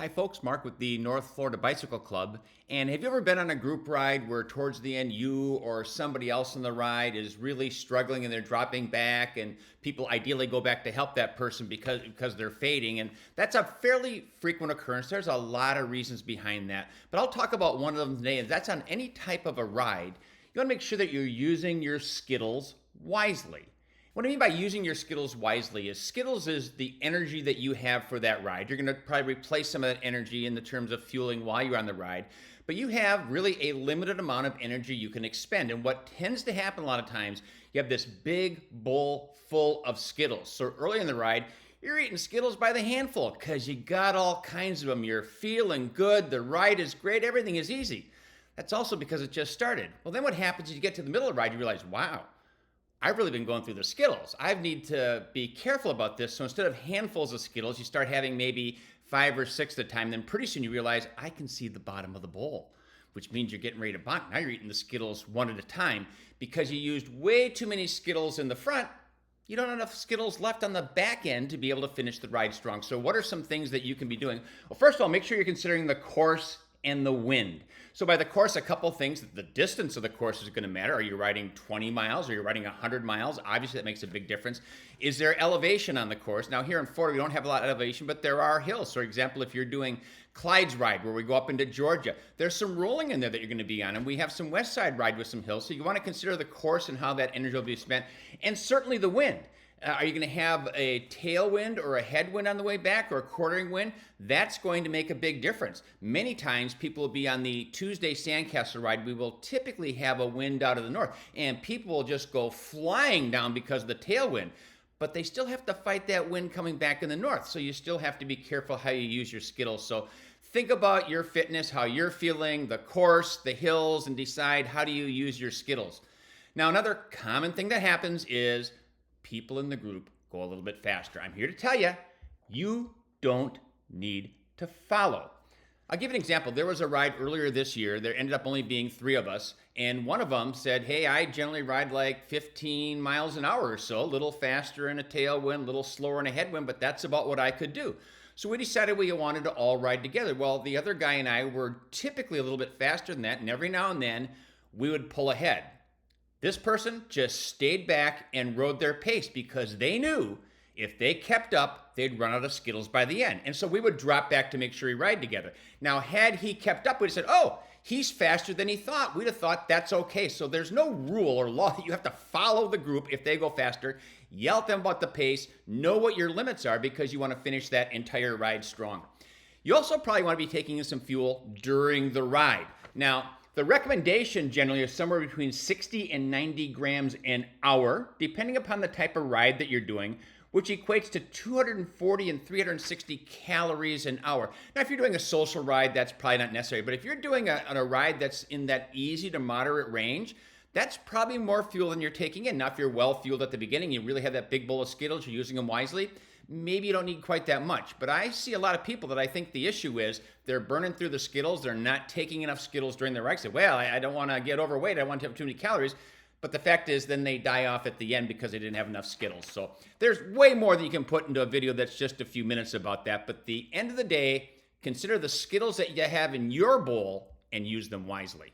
Hi folks, Mark with the North Florida Bicycle Club. And have you ever been on a group ride where towards the end you or somebody else on the ride is really struggling and they're dropping back and people ideally go back to help that person because they're fading? And that's a fairly frequent occurrence. There's a lot of reasons behind that. But I'll talk about one of them today, and that's on any type of a ride. You want to make sure that you're using your Skittles wisely. What I mean by using your Skittles wisely is Skittles is the energy that you have for that ride. You're going to probably replace some of that energy in the terms of fueling while you're on the ride, but you have really a limited amount of energy you can expend. And what tends to happen a lot of times, you have this big bowl full of Skittles. So early in the ride, you're eating Skittles by the handful because you got all kinds of them. You're feeling good. The ride is great. Everything is easy. That's also because it just started. Well, then what happens is you get to the middle of the ride, you realize, wow, I've really been going through the Skittles. I need to be careful about this. So instead of handfuls of Skittles, you start having maybe 5 or 6 at a time. Then pretty soon you realize I can see the bottom of the bowl, which means you're getting ready to bonk. Now you're eating the Skittles one at a time because you used way too many Skittles in the front. You don't have enough Skittles left on the back end to be able to finish the ride strong. So what are some things that you can be doing? Well, first of all, make sure you're considering the course and the wind. So by the course, a couple things. The distance of the course is going to matter. Are you riding 20 miles? Are you riding 100 miles? Obviously, that makes a big difference. Is there elevation on the course? Now, here in Florida, we don't have a lot of elevation, but there are hills. For example, if you're doing Clyde's ride, where we go up into Georgia, there's some rolling in there that you're going to be on, and we have some West Side ride with some hills. So you want to consider the course and how that energy will be spent, and certainly the wind. Are you going to have a tailwind or a headwind on the way back or a quartering wind? That's going to make a big difference. Many times people will be on the Tuesday Sandcastle ride. We will typically have a wind out of the north and people will just go flying down because of the tailwind. But they still have to fight that wind coming back in the north. So you still have to be careful how you use your Skittles. So think about your fitness, how you're feeling, the course, the hills, and decide how do you use your Skittles. Now, another common thing that happens is people in the group go a little bit faster. I'm here to tell you, you don't need to follow. I'll give you an example. There was a ride earlier this year. There ended up only being 3 of us. And one of them said, hey, I generally ride like 15 miles an hour or so, a little faster in a tailwind, a little slower in a headwind, but that's about what I could do. So we decided we wanted to all ride together. Well, the other guy and I were typically a little bit faster than that. And every now and then we would pull ahead. This person just stayed back and rode their pace because they knew if they kept up, they'd run out of Skittles by the end. And so we would drop back to make sure we ride together. Now, had he kept up, we'd have said, oh, he's faster than he thought. We'd have thought that's okay. So there's no rule or law that you have to follow the group if they go faster. Yell at them about the pace. Know what your limits are because you want to finish that entire ride strong. You also probably want to be taking in some fuel during the ride. Now, the recommendation generally is somewhere between 60 and 90 grams an hour, depending upon the type of ride that you're doing, which equates to 240 and 360 calories an hour. Now, if you're doing a social ride, that's probably not necessary. But if you're doing a ride that's in that easy to moderate range, that's probably more fuel than you're taking in. Now, if you're well fueled at the beginning, you really have that big bowl of Skittles, you're using them wisely, maybe you don't need quite that much. But I see a lot of people that I think the issue is they're burning through the Skittles. They're not taking enough Skittles during the ride. Say, well, I don't want to get overweight. I don't want to have too many calories. But the fact is then they die off at the end because they didn't have enough Skittles. So there's way more than you can put into a video that's just a few minutes about that. But at the end of the day, consider the Skittles that you have in your bowl and use them wisely.